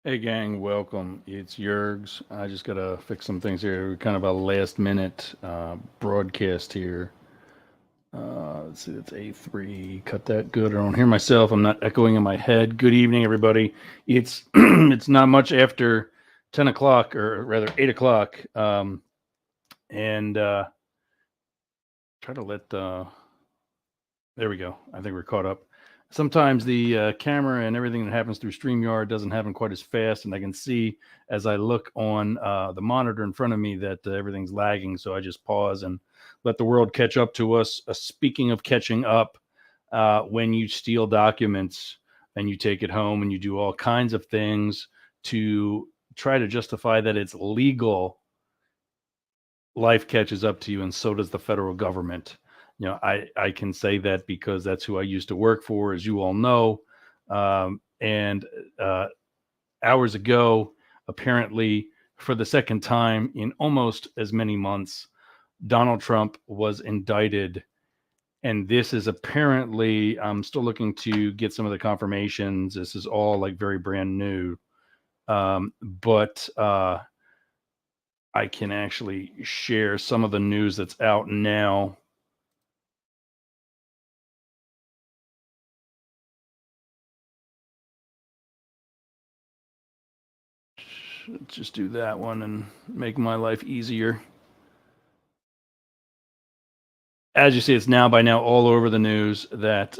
Hey gang, welcome. It's Yergs. I just gotta fix some things here. Kind of a last minute broadcast here. Let's see, it's A3. Cut that good. I don't hear myself. I'm not echoing in my head. Good evening, everybody. It's it's not much after 10 o'clock, or rather 8 o'clock. And try to let there we go. I think we're caught up. Sometimes the camera and everything that happens through StreamYard doesn't happen quite as fast, and I can see as I look on the monitor in front of me that everything's lagging. So I just pause and let the world catch up to us. Speaking of catching up, when you steal documents and you take it home and you do all kinds of things to try to justify that it's legal, life catches up to you, and so does the federal government. I can say that because that's who I used to work for, as you all know. And hours ago, apparently, for the second time in almost as many months, Donald Trump was indicted. And this is apparently, I'm still looking to get some of the confirmations. This is all like very brand new. But I can actually share some of the news that's out now. Let's just do that one and make my life easier. As you see, it's now by now all over the news that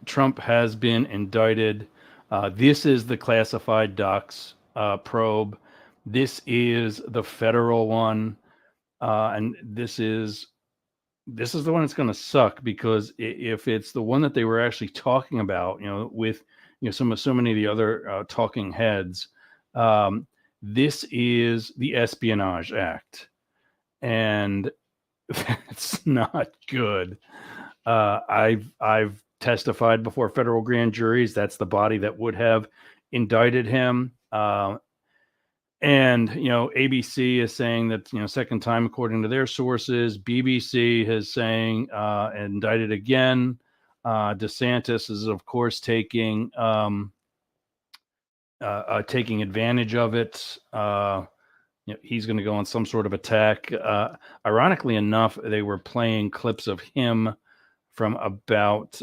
Trump has been indicted. This is the classified docs probe. This is the federal one, and this is the one that's going to suck, because if it's the one that they were actually talking about, with so many of the other talking heads, um, this is the Espionage Act, and that's not good. I've testified before federal grand juries. That's the body that would have indicted him. And ABC is saying that second time according to their sources. BBC is saying indicted again. DeSantis is of course taking advantage of it. He's going to go on some sort of attack. Ironically enough, they were playing clips of him from about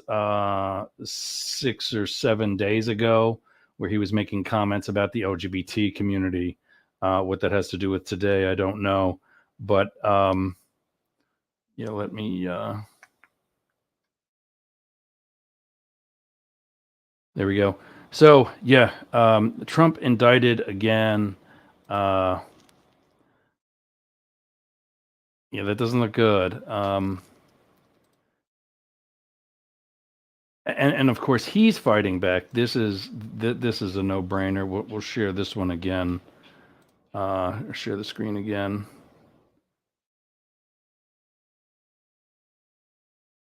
6 or 7 days ago, where he was making comments about the LGBT community. What that has to do with today, I don't know. But let me. There we go. So yeah, Trump indicted again. Uh, yeah, that doesn't look good. And of course he's fighting back. This is a no brainer. We'll share this one again. Share the screen again.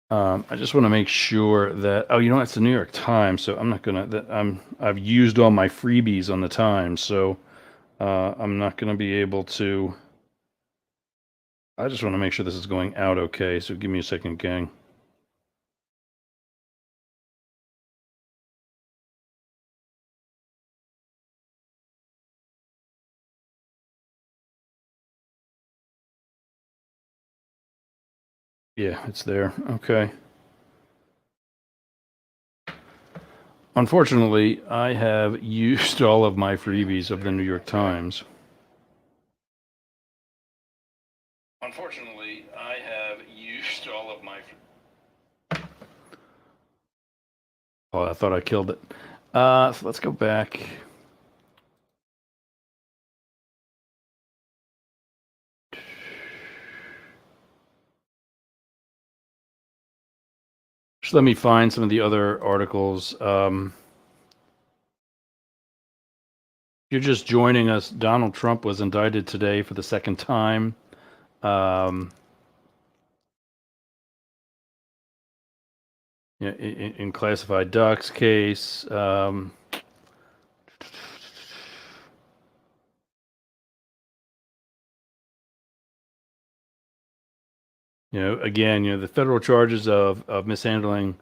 I just want to make sure that. Oh, it's the New York Times, so I'm not gonna. I've used all my freebies on the Times, so I'm not gonna be able to. I just want to make sure this is going out okay. So give me a second, gang. Yeah, it's there. Okay. Unfortunately, I have used all of my freebies of the New York Times. Unfortunately, I have used all of my. Oh, I thought I killed it. So let's go back. Just let me find some of the other articles. You're just joining us. Donald Trump was indicted today for the second time. Um, in classified docs case. Again, the federal charges of mishandling.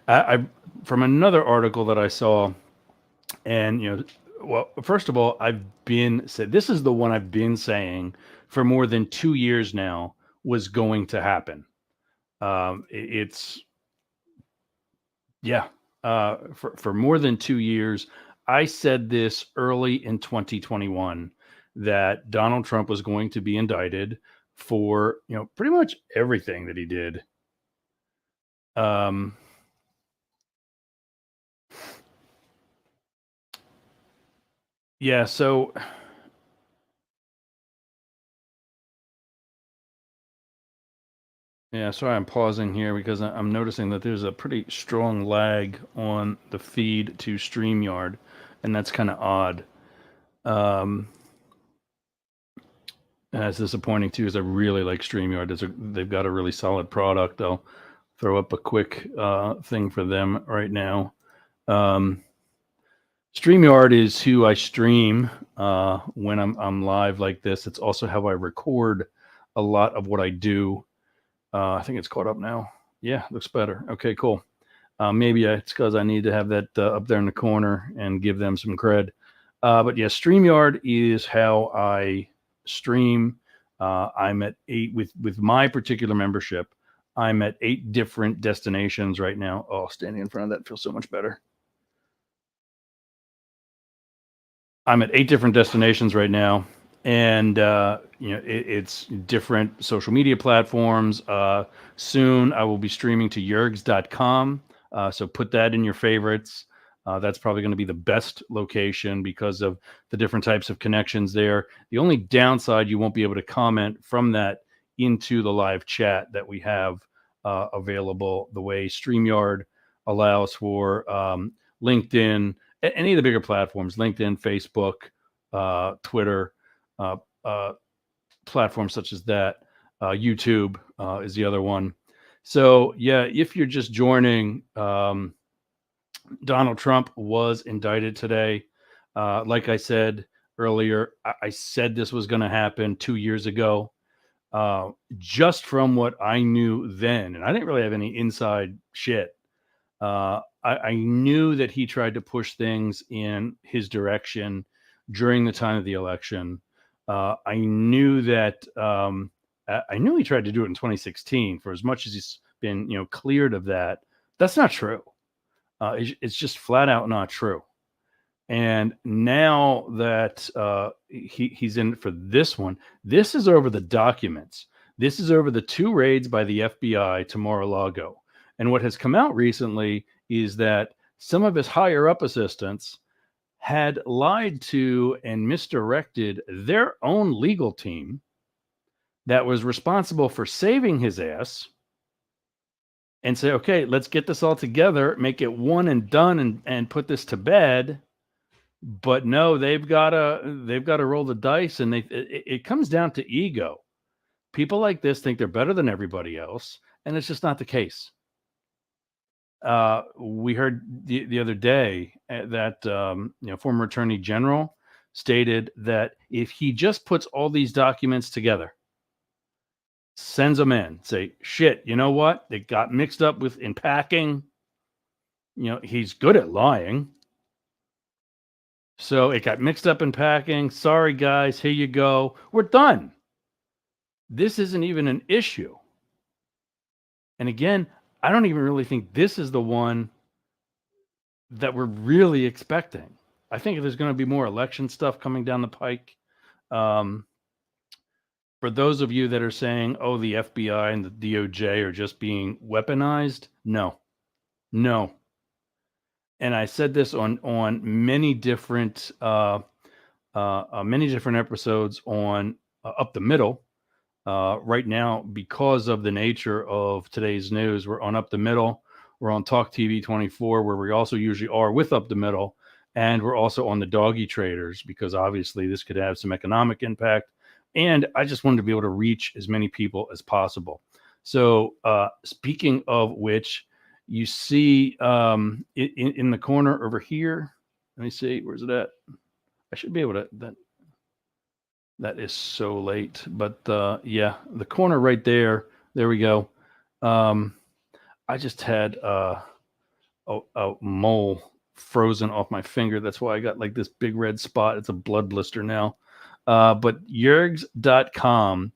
I from another article that I saw, and well, first of all, I've been said this is the one I've been saying for more than 2 years now was going to happen. It's Yeah, for more than 2 years, I said this early in 2021 that Donald Trump was going to be indicted for pretty much everything that he did. Um, yeah, so yeah, sorry, I'm pausing here because I'm noticing that there's a pretty strong lag on the feed to StreamYard, and that's kind of odd. Um, and that's disappointing too, because I really like StreamYard. They've got a really solid product. I'll throw up a quick thing for them right now. Um, StreamYard is who I stream when I'm live like this. It's also how I record a lot of what I do. I think it's caught up now. Yeah, looks better. Okay, cool. Maybe it's because I need to have that up there in the corner and give them some cred. But yeah, StreamYard is how I stream. I'm at 8 with my particular membership. I'm at 8 different destinations right now. Oh, standing in front of that feels so much better. I'm at 8 different destinations right now, and it's different social media platforms. Soon, I will be streaming to yergs.com. So put that in your favorites. That's probably going to be the best location because of the different types of connections there. The only downside, you won't be able to comment from that into the live chat that we have available the way StreamYard allows for LinkedIn, any of the bigger platforms, LinkedIn, Facebook, Twitter, uh, uh, platforms such as that. YouTube is the other one. So, yeah, if you're just joining, Donald Trump was indicted today. Like I said earlier, I said this was going to happen 2 years ago. Just from what I knew then, and I didn't really have any inside shit. I knew that he tried to push things in his direction during the time of the election. I knew that I knew he tried to do it in 2016. For as much as he's been, cleared of that, that's not true. It's just flat out not true. And now that he's in for this one, this is over the documents. This is over the 2 raids by the FBI to Mar-a-Lago. And what has come out recently is that some of his higher up assistants had lied to and misdirected their own legal team that was responsible for saving his ass and say, okay, let's get this all together, make it one and done, and put this to bed. But no, they've got to roll the dice, and it comes down to ego. People like this think they're better than everybody else, and it's just not the case. We heard the other day that former attorney general stated that if he just puts all these documents together, sends them in, say, shit, you know what? They got mixed up with in packing. He's good at lying. So it got mixed up in packing. Sorry, guys. Here you go. We're done. This isn't even an issue. And again, I don't even really think this is the one that we're really expecting. I think there's going to be more election stuff coming down the pike. Um, for those of you that are saying, oh, the FBI and the DOJ are just being weaponized, no. And I said this on many different episodes on Up the Middle. Right now, because of the nature of today's news, we're on Up the Middle. We're on Talk TV 24, where we also usually are with Up the Middle. And we're also on the Doggy Traders because obviously this could have some economic impact. And I just wanted to be able to reach as many people as possible. So, speaking of which, you see in the corner over here, let me see, where's it at? I should be able to. That is so late, but yeah, the corner right there. There we go. Um, I just had a mole frozen off my finger. That's why I got like this big red spot. It's a blood blister now. But yergs.com,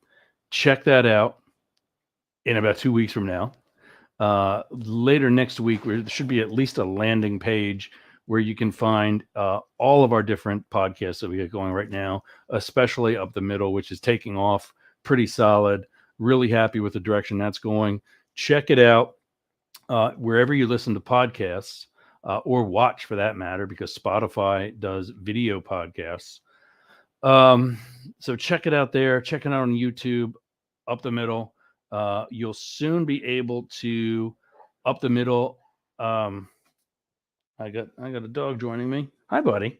check that out in about 2 weeks from now. Later next week, there should be at least a landing page where you can find all of our different podcasts that we got going right now, especially Up the Middle, which is taking off pretty solid. Really happy with the direction that's going. Check it out wherever you listen to podcasts or watch for that matter, because Spotify does video podcasts. Um, so check it out there. Check it out on YouTube, Up the Middle. You'll soon be able to Up the Middle. Um, I got a dog joining me. Hi, buddy.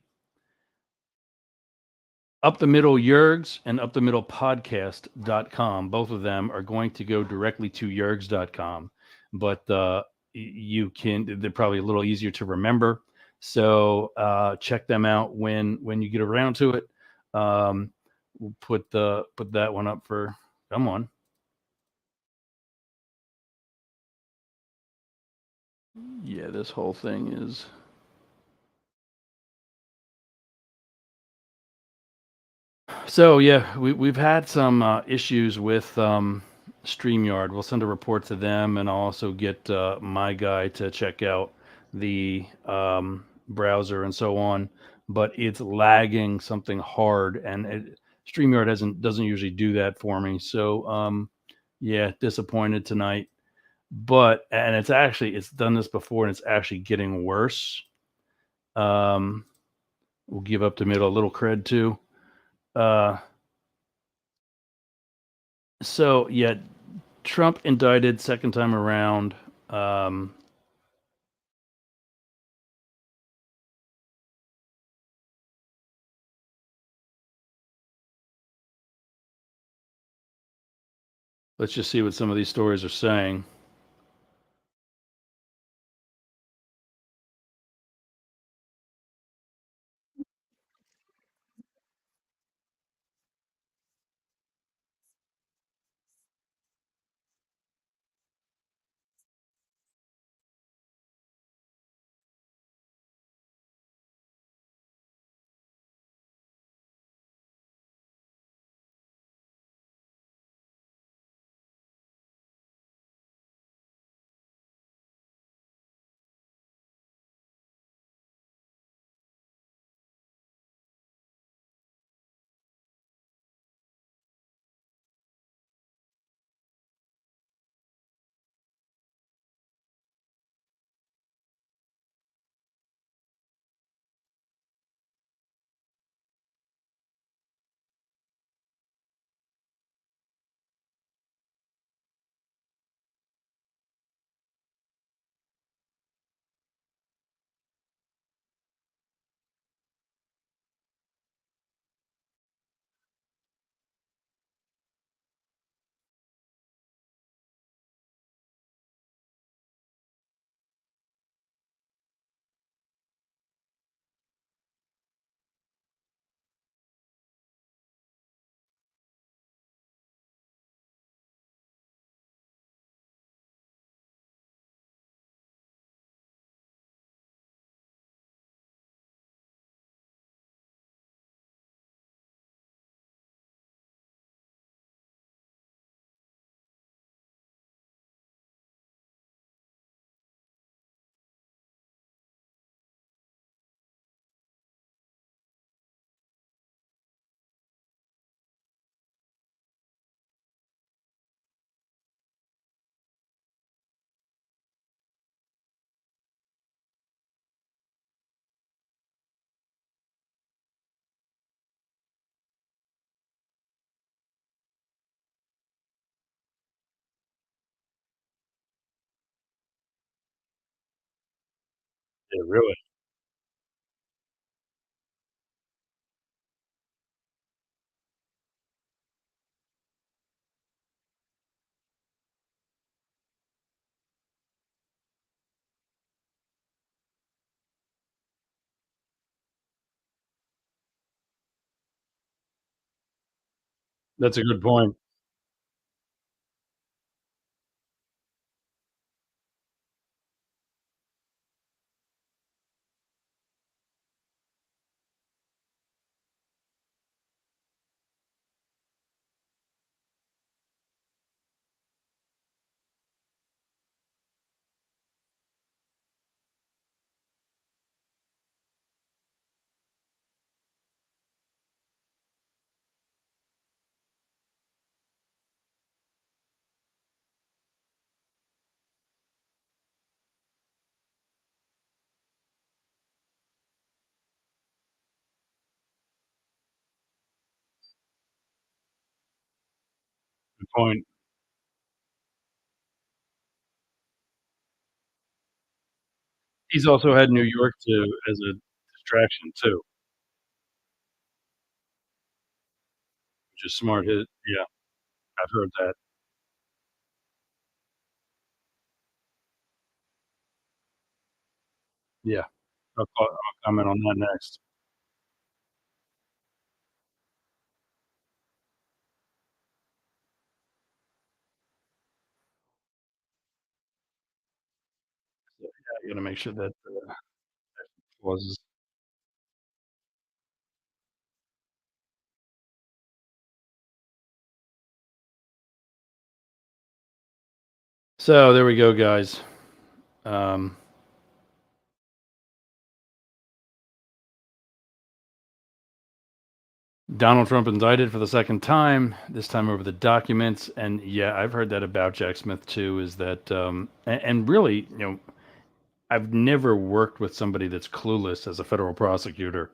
Up the Middle Yergs and Up the Middle Podcast.com. Both of them are going to go directly to Yergs.com, but you can, they're probably a little easier to remember. So check them out when you get around to it. We'll put that one up for, come on. Yeah, this whole thing is. So yeah, we've had some issues with StreamYard. We'll send a report to them, and I'll also get my guy to check out the browser and so on. But it's lagging something hard, and StreamYard doesn't usually do that for me. So yeah, disappointed tonight. But and it's done this before, and it's actually getting worse. Um, we'll give Up the Middle a little cred too. Uh, so yeah, Trump indicted second time around. Um, let's just see what some of these stories are saying. Yeah, really. That's a good point. Good point. He's also had New York to as a distraction too, which is smart. Hit yeah, I've heard that. Yeah, I'll comment on that next. So, yeah, you gotta make sure that, clauses. So, there we go, guys. Um, Donald Trump indicted for the second time, this time over the documents, and yeah, I've heard that about Jack Smith too, is that, and really, I've never worked with somebody that's clueless as a federal prosecutor.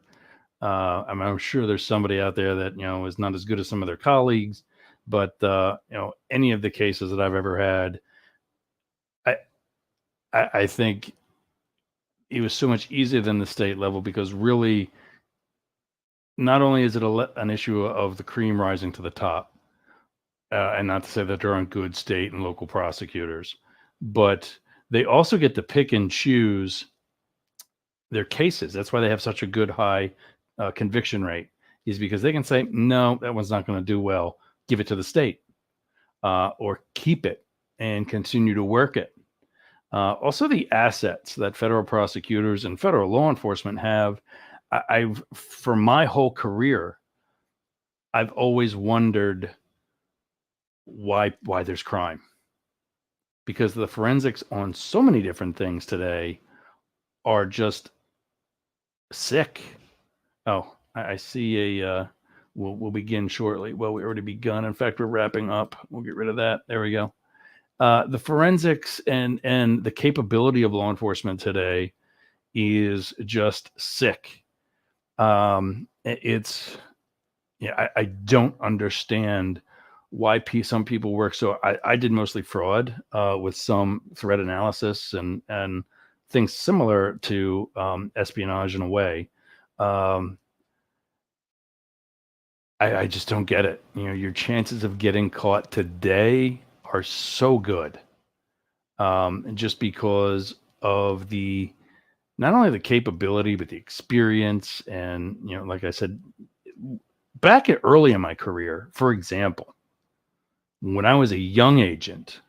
I'm sure there's somebody out there that is not as good as some of their colleagues, but any of the cases that I've ever had, I I think it was so much easier than the state level because really, not only is it an issue of the cream rising to the top, and not to say that there aren't good state and local prosecutors, but they also get to pick and choose their cases. That's why they have such a good high conviction rate, is because they can say, no, that one's not going to do well. Give it to the state, or keep it and continue to work it. Also, the assets that federal prosecutors and federal law enforcement have. I've, for my whole career, I've always wondered why there's crime, because the forensics on so many different things today are just sick. Oh, I see a. We'll begin shortly. Well, we already begun. In fact, we're wrapping up. We'll get rid of that. There we go. The forensics and the capability of law enforcement today is just sick. It's yeah, I don't understand why some people work so. I did mostly fraud with some threat analysis and things similar to espionage in a way. Um, I just don't get it. Your chances of getting caught today are so good, just because of the not only the capability but the experience and like I said, back at early in my career, for example, when I was a young agent,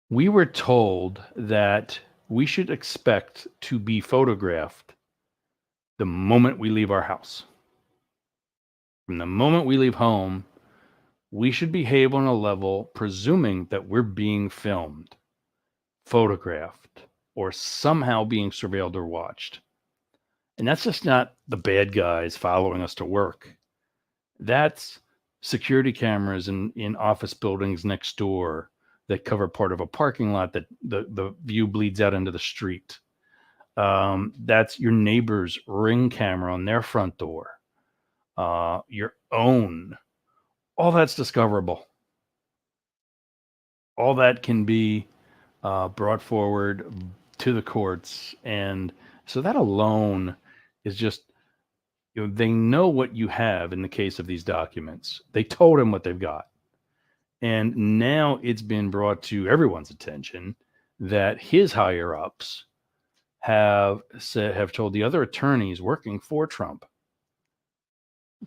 we were told that we should expect to be photographed the moment we leave our house. From the moment we leave home, we should behave on a level presuming that we're being filmed, photographed, or somehow being surveilled or watched. And that's just not the bad guys following us to work. That's security cameras in office buildings next door that cover part of a parking lot that the view bleeds out into the street. That's your neighbor's ring camera on their front door. Your own. All that's discoverable. All that can be brought forward to the courts. And so that alone is just, they know what you have in the case of these documents. They told him what they've got. And now it's been brought to everyone's attention that his higher ups have told the other attorneys working for Trump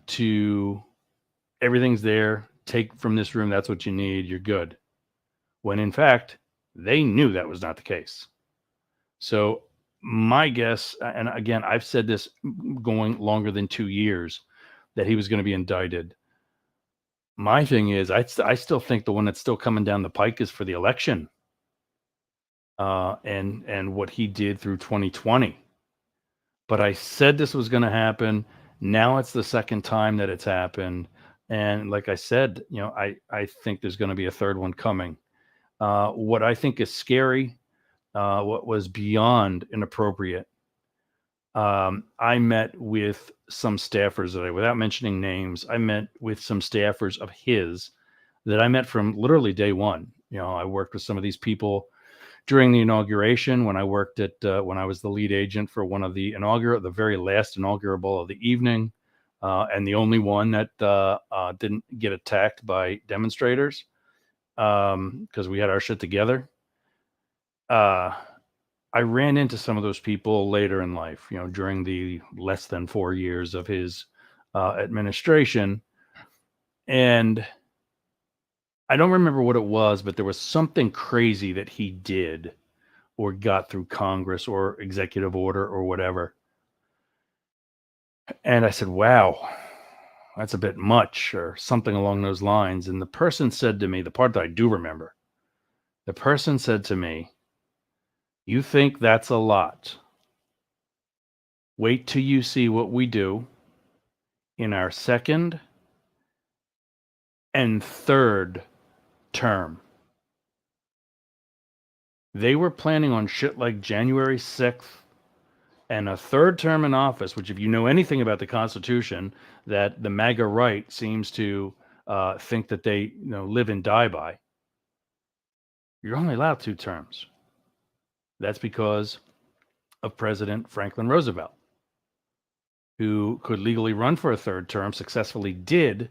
to, everything's there, take from this room, that's what you need, you're good. When in fact, they knew that was not the case. So my guess, and again, I've said this going longer than 2 years, that he was going to be indicted. My thing is, I still think the one that's still coming down the pike is for the election, and what he did through 2020. But I said this was going to happen. Now it's the second time that it's happened, and like I said, I think there's going to be a third one coming. What I think is scary, what was beyond inappropriate. I met with some staffers without mentioning names, I met with some staffers of his that I met from literally day one. I worked with some of these people during the inauguration when I worked when I was the lead agent for one of the very last inaugural of the evening, and the only one that didn't get attacked by demonstrators, because we had our shit together. I ran into some of those people later in life, during the less than 4 years of his administration. And I don't remember what it was, but there was something crazy that he did or got through Congress or executive order or whatever. And I said, wow, that's a bit much, or something along those lines. And the person said to me, the part that I do remember, the person said to me, "You think that's a lot? Wait till you see what we do in our second and third term." They were planning on shit like January 6th and a third term in office, which, if you know anything about the Constitution, that the MAGA right seems to think that they live and die by. You're only allowed 2 terms. That's because of President Franklin Roosevelt, who could legally run for a third term, successfully did,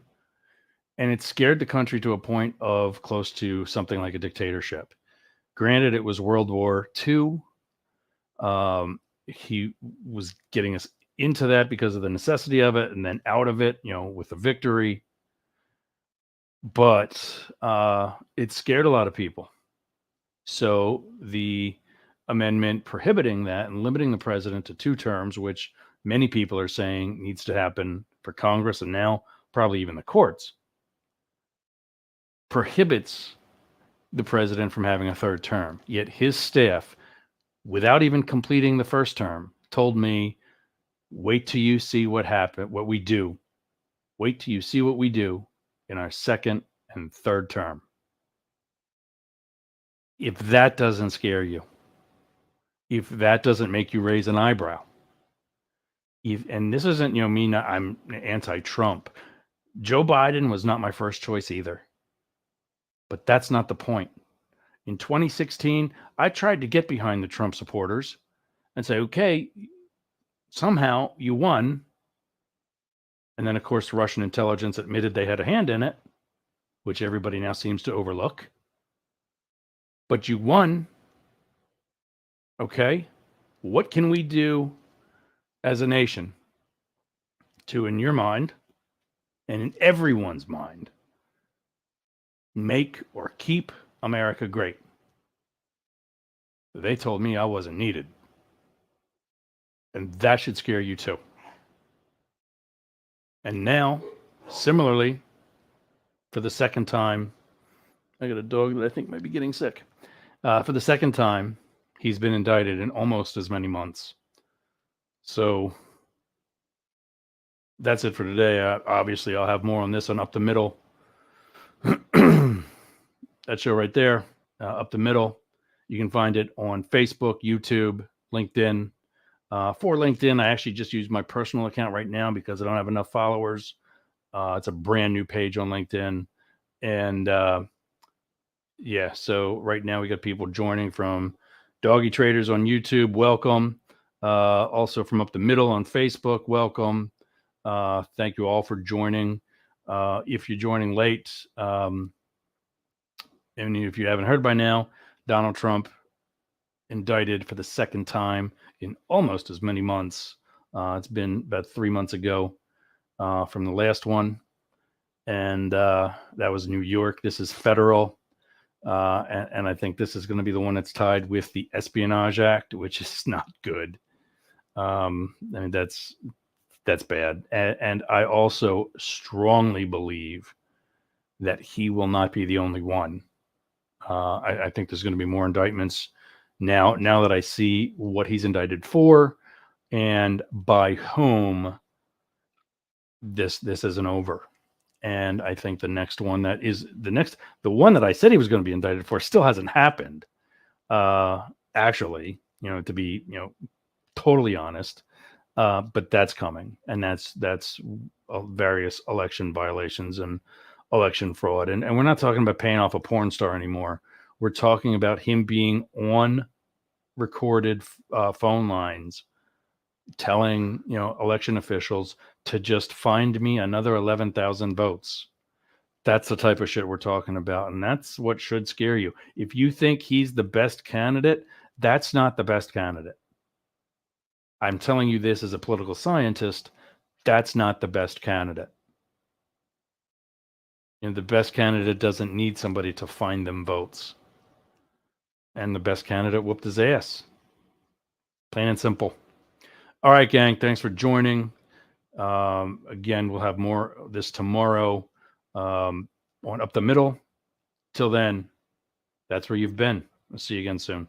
and it scared the country to a point of close to something like a dictatorship. Granted, it was World War II. He was getting us into that because of the necessity of it, and then out of it, with the victory. But it scared a lot of people. So the amendment prohibiting that and limiting the president to 2 terms, which many people are saying needs to happen for Congress and now probably even the courts, prohibits the president from having a third term. Yet his staff, without even completing the first term, told me, wait till you see what we do. Wait till you see what we do in our second and third term. If that doesn't scare you, if that doesn't make you raise an eyebrow, and this isn't, I'm anti-Trump. Joe Biden was not my first choice either. But that's not the point. In 2016, I tried to get behind the Trump supporters and say, okay, somehow you won. And then, of course, Russian intelligence admitted they had a hand in it, which everybody now seems to overlook. But you won. Okay, what can we do as a nation to, in your mind and in everyone's mind, make or keep America great? They told me I wasn't needed. And that should scare you too. And now, similarly, for the second time, I got a dog that I think might be getting sick. For the second time, he's been indicted in almost as many months. So that's it for today. Obviously, I'll have more on this on Up the Middle. That show right there, Up the Middle. You can find it on Facebook, YouTube, LinkedIn. For LinkedIn, I actually just use my personal account right now because I don't have enough followers. It's a brand new page on LinkedIn. And yeah, so right now we got people joining from Doggy Traders on YouTube, welcome. Also from Up the Middle on Facebook, welcome. Thank you all for joining. If you're joining late, and if you haven't heard by now, Donald Trump indicted for the second time in almost as many months. It's been about 3 months ago from the last one, and that was New York. This is federal, and I think this is going to be the one that's tied with the Espionage Act, which is not good. I mean, that's bad, and I also strongly believe that he will not be the only one. I think there's going to be more indictments now that I see what he's indicted for and by whom. This isn't over. And I think the next one the one that I said he was going to be indicted for still hasn't happened. Actually, to be, totally honest, but that's coming, and that's various election violations and election fraud. And we're not talking about paying off a porn star anymore. We're talking about him being on recorded phone lines telling, election officials to just find me another 11,000 votes. That's the type of shit we're talking about. And that's what should scare you. If you think he's the best candidate, that's not the best candidate. I'm telling you this as a political scientist. That's not the best candidate. The best candidate doesn't need somebody to find them votes. And the best candidate whooped his ass. Plain and simple. All right, gang. Thanks for joining. Again, we'll have more of this tomorrow on Up the Middle. Till then, that's where you've been. I'll see you again soon.